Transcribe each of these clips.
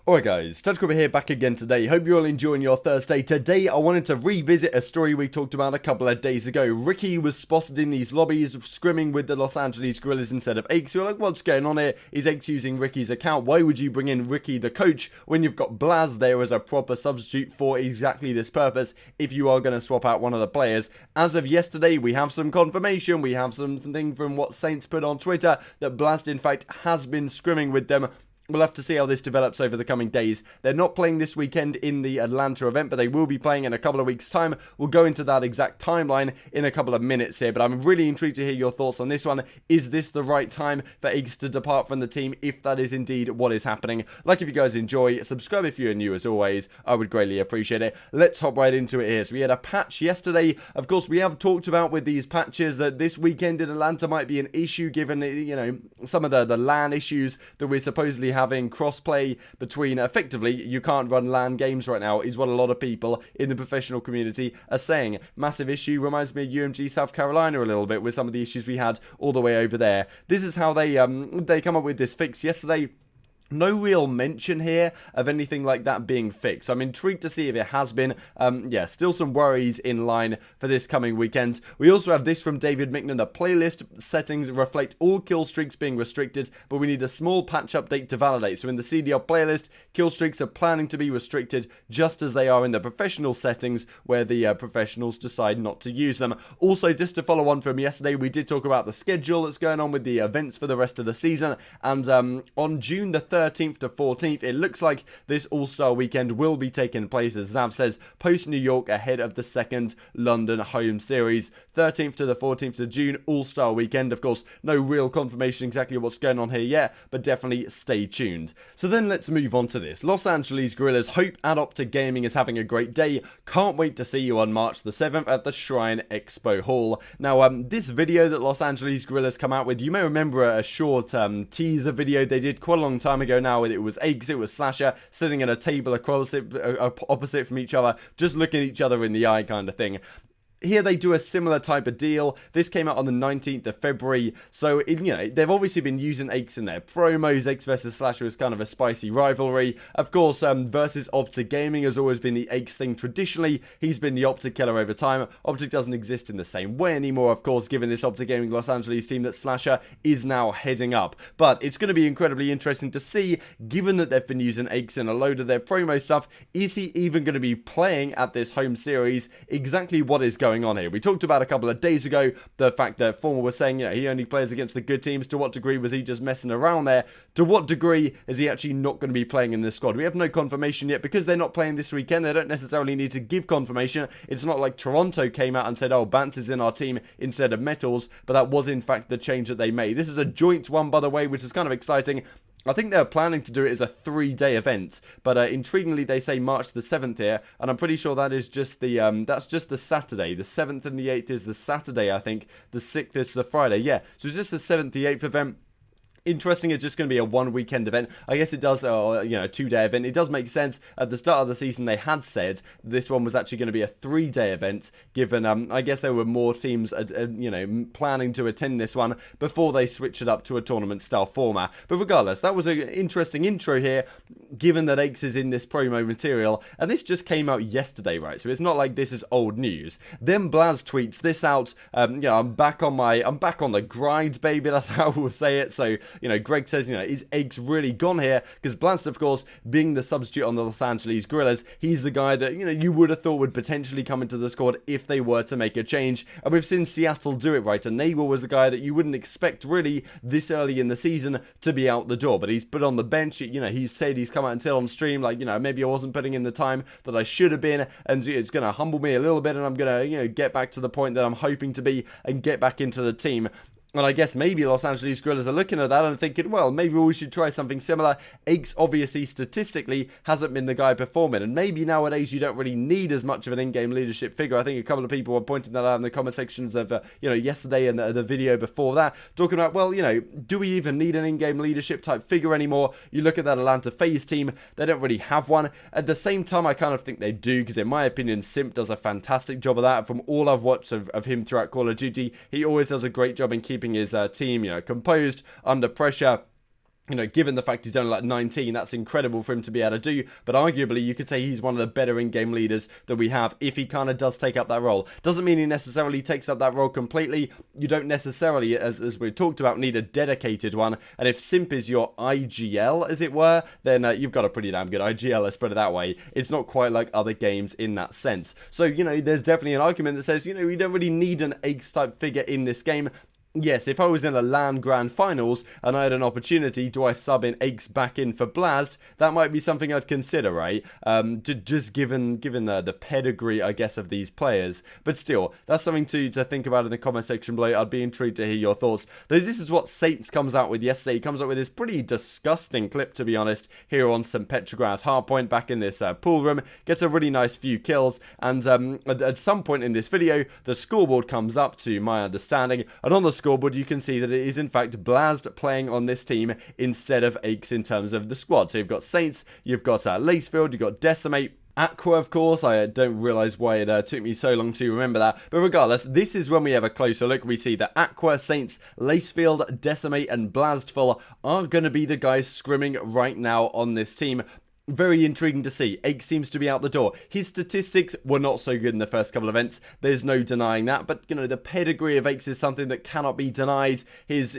Alright guys, Touchgripper here back again today. Hope you're all enjoying your Thursday. Today I wanted to revisit a story we talked about a couple of days ago. Ricky was spotted in these lobbies scrimming with the Los Angeles Guerrillas instead of Aches. You're like, what's going on here? Is Aches using Ricky's account? Why would you bring in Ricky the coach when you've got Blazt there as a proper substitute for exactly this purpose if you are going to swap out one of the players? As of yesterday, we have some confirmation. We have something from what Saints put on Twitter that Blazt in fact has been scrimming with them. We'll have to see how this develops over the coming days. They're not playing this weekend in the Atlanta event, but they will be playing in a couple of weeks' time. We'll go into that exact timeline in a couple of minutes here, but I'm really intrigued to hear your thoughts on this one. Is this the right time for Aches to depart from the team, if that is indeed what is happening? Like if you guys enjoy, subscribe if you're new as always. I would greatly appreciate it. Let's hop right into it here. So we had a patch yesterday. Of course, we have talked about with these patches that this weekend in Atlanta might be an issue given, you know, some of the LAN issues that we're supposedly having crossplay between. Effectively, you can't run LAN games right now is what a lot of people in the professional community are saying. Massive issue. Reminds me of UMG South Carolina a little bit with some of the issues we had all the way over there. This is how they come up with this fix yesterday. No real mention here of anything like that being fixed. I'm intrigued to see if it has been. Yeah, still some worries in line for this coming weekend. We also have this from Davie McNeill. The playlist settings reflect all kill streaks being restricted, but we need a small patch update to validate. So in the CDL playlist, kill streaks are planning to be restricted just as they are in the professional settings where the professionals decide not to use them. Also, just to follow on from yesterday, we did talk about the schedule that's going on with the events for the rest of the season. And on June the 13th to 14th, it looks like this All-Star weekend will be taking place, as Zav says, post New York ahead of the second London home series. 13th to the 14th of June, All-Star weekend. Of course, no real confirmation exactly what's going on here yet, but definitely stay tuned. So then let's move on to this. Los Angeles Guerrillas hope OpTic Gaming is having a great day. Can't wait to see you on March the 7th at the Shrine Expo Hall. Now, this video that Los Angeles Guerrillas come out with, you may remember a short teaser video they did quite a long time ago now. It was Aches, it was Slasher, sitting at a table opposite from each other, just looking at each other in the eye kind of thing. Here they do a similar type of deal. This came out on the 19th of February. So, you know, they've obviously been using Aches in their promos. Aches versus Slasher is kind of a spicy rivalry. Of course, versus OpTic Gaming has always been the Aches thing traditionally. He's been the OpTic killer over time. OpTic doesn't exist in the same way anymore, of course, given this OpTic Gaming Los Angeles team that Slasher is now heading up. But it's going to be incredibly interesting to see, given that they've been using Aches in a load of their promo stuff, is he even going to be playing at this home series? Exactly what is going on here. We talked about a couple of days ago the fact that Former was saying, you know, he only plays against the good teams. To what degree was he just messing around there? To what degree is he actually not going to be playing in this squad? We have no confirmation yet because they're not playing this weekend. They don't necessarily need to give confirmation. It's not like Toronto came out and said, oh, Bance is in our team instead of Metals, but that was in fact the change that they made. This is a joint one, by the way, which is kind of exciting. I think they're planning to do it as a 3-day event, but intriguingly they say March the 7th here, and I'm pretty sure that is just the that's just the Saturday. The 7th and the 8th is the Saturday, I think. The 6th is the Friday. Yeah, so it's just the 7th, the 8th event. Interesting, it's just going to be a one weekend event. I guess it does, you know, a 2-day event. It does make sense. At the start of the season, they had said this one was actually going to be a 3-day event, given, I guess there were more teams, you know, planning to attend this one before they switched it up to a tournament-style format. But regardless, that was an interesting intro here, given that Aches is in this promo material, and this just came out yesterday, right? So it's not like this is old news. Then Blazt tweets this out, you know, I'm back on the grind, baby, that's how we'll say it. So, you know, Greg says, you know, is Aches really gone here? Because Blazt, of course, being the substitute on the Los Angeles Guerrillas, he's the guy that, you know, you would have thought would potentially come into the squad if they were to make a change. And we've seen Seattle do it, right? And Nabel was a guy that you wouldn't expect really this early in the season to be out the door. But he's put on the bench, you know, he's said he's come out until on stream, like, you know, maybe I wasn't putting in the time that I should have been. And it's going to humble me a little bit, and I'm going to, you know, get back to the point that I'm hoping to be and get back into the team. And I guess maybe Los Angeles Guerrillas are looking at that and thinking, well, maybe we should try something similar. Aches obviously statistically hasn't been the guy performing, and maybe nowadays you don't really need as much of an in-game leadership figure. I think a couple of people were pointing that out in the comment sections of, you know, yesterday and the video before that, talking about, well, you know, do we even need an in-game leadership type figure anymore? You look at that Atlanta FaZe team, they don't really have one. At the same time, I kind of think they do, because in my opinion, Simp does a fantastic job of that. From all I've watched of him throughout Call of Duty, he always does a great job in keeping his team, you know, composed under pressure. You know, given the fact he's only like 19, that's incredible for him to be able to do, but arguably you could say he's one of the better in-game leaders that we have if he kind of does take up that role. Doesn't mean he necessarily takes up that role completely. You don't necessarily, as we talked about, need a dedicated one, and if Simp is your IGL, as it were, then you've got a pretty damn good IGL, let's put it that way. It's not quite like other games in that sense. So, you know, there's definitely an argument that says, you know, we don't really need an Aegis-type figure in this game. Yes, if I was in a LAN Grand Finals and I had an opportunity, do I sub in Aegis back in for Blazt? That might be something I'd consider, right? Just given the pedigree, I guess, of these players. But still, that's something to think about in the comment section below. I'd be intrigued to hear your thoughts. Though this is what Saints comes out with yesterday. He comes out with this pretty disgusting clip, to be honest, here on St. Petrograd's hardpoint back in this pool room. Gets a really nice few kills. And at some point in this video, the scoreboard comes up, to my understanding. And on the scoreboard, you can see that it is in fact Blazt playing on this team instead of Aegis in terms of the squad. So you've got Saints, you've got Lacefield, you've got Decimate, Aqua, of course. I don't realise why it took me so long to remember that. But regardless, this is when we have a closer look. We see that Aqua, Saints, Lacefield, Decimate and Blastful are going to be the guys scrimming right now on this team. Very intriguing to see. Aegis seems to be out the door. His statistics were not so good in the first couple of events. There's no denying that. But, you know, the pedigree of Aegis is something that cannot be denied. His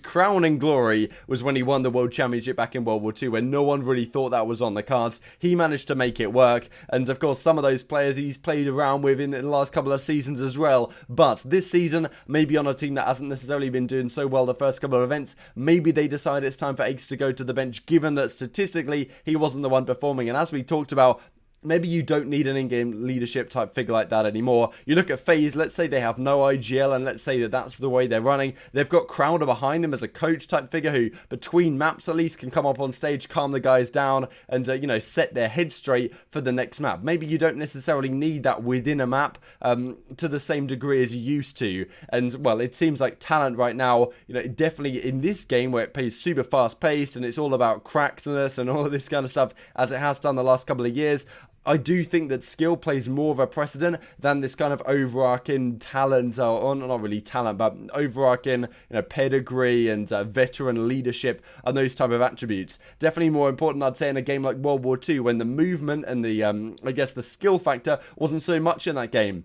crowning glory was when he won the World Championship back in World War II, when no one really thought that was on the cards. He managed to make it work. And, of course, some of those players he's played around with in the last couple of seasons as well. But this season, maybe on a team that hasn't necessarily been doing so well the first couple of events, maybe they decide it's time for Aegis to go to the bench, given that statistically he wasn't the one performing. And as we talked about, maybe you don't need an in-game leadership type figure like that anymore. You look at FaZe, let's say they have no IGL, and let's say that that's the way they're running. They've got Crowder behind them as a coach type figure who, between maps at least, can come up on stage, calm the guys down, and, you know, set their head straight for the next map. Maybe you don't necessarily need that within a map to the same degree as you used to. And, well, it seems like talent right now, you know, definitely in this game where it plays super fast-paced and it's all about crackedness and all of this kind of stuff, as it has done the last couple of years, I do think that skill plays more of a precedent than this kind of overarching talent, or not really talent, but overarching, you know, pedigree and veteran leadership and those type of attributes. Definitely more important, I'd say, in a game like World War II, when the movement and the, I guess, the skill factor wasn't so much in that game.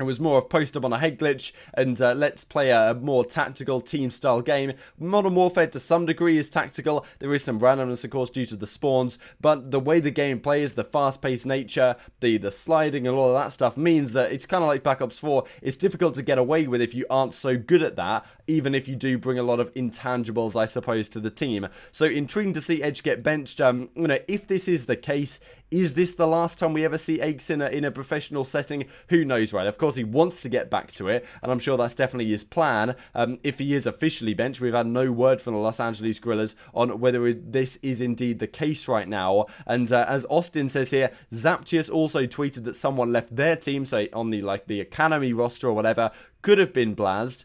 It was more of post up on a head glitch and let's play a more tactical team style game. Modern Warfare to some degree is tactical. There is some randomness, of course, due to the spawns, but the way the game plays, the fast paced nature, the sliding and all of that stuff means that it's kind of like Black Ops 4. It's difficult to get away with if you aren't so good at that, even if you do bring a lot of intangibles, I suppose, to the team. So intriguing to see Edge get benched. You know, if this is the case, is this the last time we ever see Aegis in a professional setting? Who knows, right? Of course, he wants to get back to it, and I'm sure that's definitely his plan. If he is officially benched, we've had no word from the Los Angeles Guerrillas on whether this is indeed the case right now. And as Austin says here, Zaptius also tweeted that someone left their team, so on the academy roster or whatever, could have been Blazt,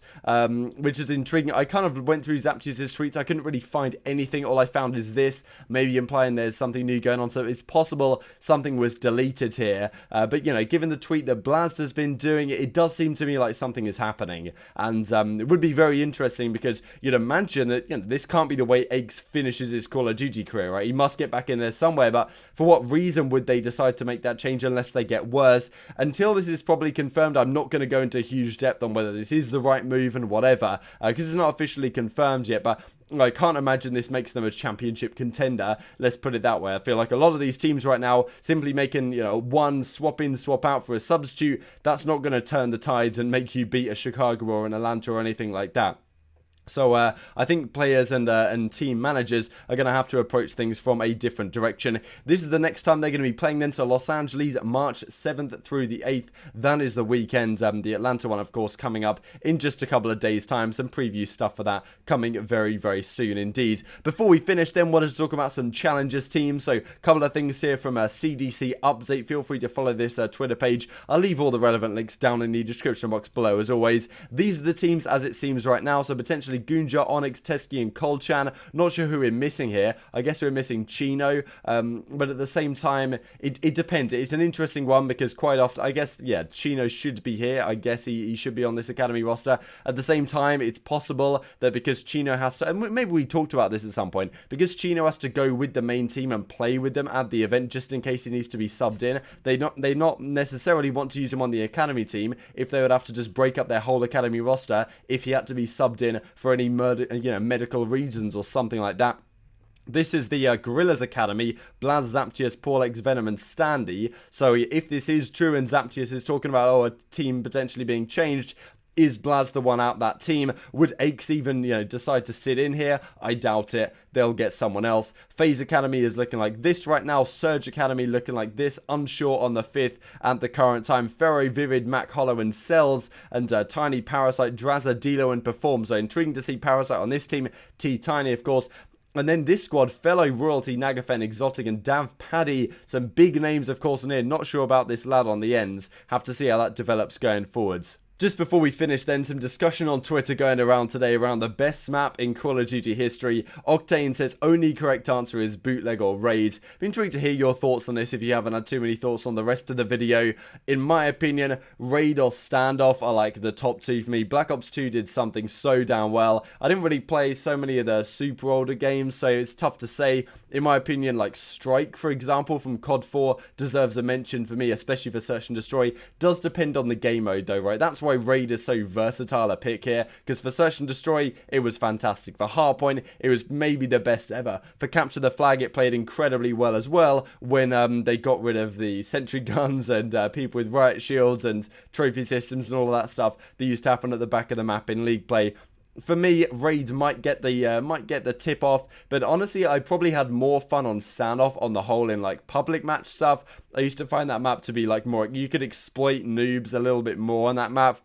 which is intriguing. I kind of went through Zaptius' tweets. I couldn't really find anything. All I found is this, maybe implying there's something new going on. So it's possible something was deleted here. But, you know, given the tweet that Blazt has been doing, it does seem to me like something is happening. And it would be very interesting, because you'd imagine that, you know, this can't be the way Aegis finishes his Call of Duty career, right? He must get back in there somewhere. But for what reason would they decide to make that change unless they get worse? Until this is probably confirmed, I'm not going to go into huge depth on whether this is the right move and whatever, because it's not officially confirmed yet, but I can't imagine this makes them a championship contender, let's put it that way. I feel like a lot of these teams right now, simply making, you know, one swap in, swap out for a substitute, that's not going to turn the tides and make you beat a Chicago or an Atlanta or anything like that. So I think players and team managers are going to have to approach things from a different direction. This is the next time they're going to be playing then. So Los Angeles, March 7th through the 8th. That is the weekend. The Atlanta one, of course, coming up in just a couple of days' time. Some preview stuff for that coming very, very soon indeed. Before we finish, then, wanted to talk about some challenges teams. So a couple of things here from a CDC update. Feel free to follow this Twitter page. I'll leave all the relevant links down in the description box below, as always. These are the teams as it seems right now. So potentially actually Gunja, Onyx, Teski, and Kolchan. Not sure who we're missing here. I guess we're missing Chino, but at the same time, it depends. It's an interesting one because quite often, I guess, yeah, Chino should be here. I guess he should be on this academy roster. At the same time, it's possible that because Chino has to, and maybe we talked about this at some point, because Chino has to go with the main team and play with them at the event just in case he needs to be subbed in, they not necessarily want to use him on the academy team if they would have to just break up their whole academy roster if he had to be subbed in for any medical reasons or something like that. This is the Gorillas Academy, Blazt, Zaptius, Porlex, Venom, and Standy. So if this is true and Zaptius is talking about, a team potentially being changed, is Blazt the one out that team? Would Aches even, decide to sit in here? I doubt it. They'll get someone else. FaZe Academy is looking like this right now. Surge Academy looking like this. Unsure on the 5th at the current time. Pharaoh, Vivid, Mac Hollow, and Cells. And Tiny, Parasite, Drazza, Dilo, and Perform. So intriguing to see Parasite on this team. T-Tiny, of course. And then this squad, Fellow, Royalty, Nagafen, Exotic, and Dav Paddy. Some big names, of course, in here. Not sure about this lad on the ends. Have to see how that develops going forwards. Just before we finish then, some discussion on Twitter going around today around the best map in Call of Duty history. Octane says only correct answer is bootleg or raid. Be intrigued to hear your thoughts on this if you haven't had too many thoughts on the rest of the video. In my opinion, raid or standoff are like the top two for me. Black Ops 2 did something so damn well. I didn't really play so many of the super older games, so it's tough to say. In my opinion, like Strike, for example, from COD 4 deserves a mention for me, especially for Search and Destroy. Does depend on the game mode though, right? That's why raid is so versatile a pick here, because for Search and Destroy it was fantastic. For Hardpoint it was maybe the best ever. For Capture the Flag it played incredibly well as well when they got rid of the sentry guns and people with riot shields and trophy systems and all of that stuff that used to happen at the back of the map in League play. For me, raid might get the tip off, but honestly, I probably had more fun on standoff on the whole in like public match stuff. I used to find that map to be like more, you could exploit noobs a little bit more on that map.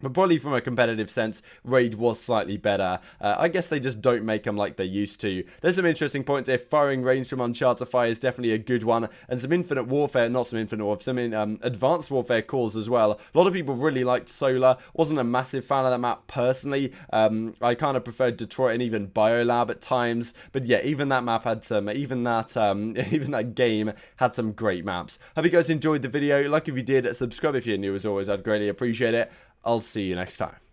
But probably from a competitive sense, raid was slightly better. I guess they just don't make them like they used to. There's some interesting points here. Firing range from Uncharted Fire is definitely a good one. And some Infinite Warfare, not some Infinite Warfare, some Advanced Warfare calls as well. A lot of people really liked Solar. Wasn't a massive fan of that map personally. I kind of preferred Detroit and even Biolab at times. But yeah, even that map had some, even that game had some great maps. Hope you guys enjoyed the video. Like if you did, subscribe if you're new as always. I'd greatly appreciate it. I'll see you next time.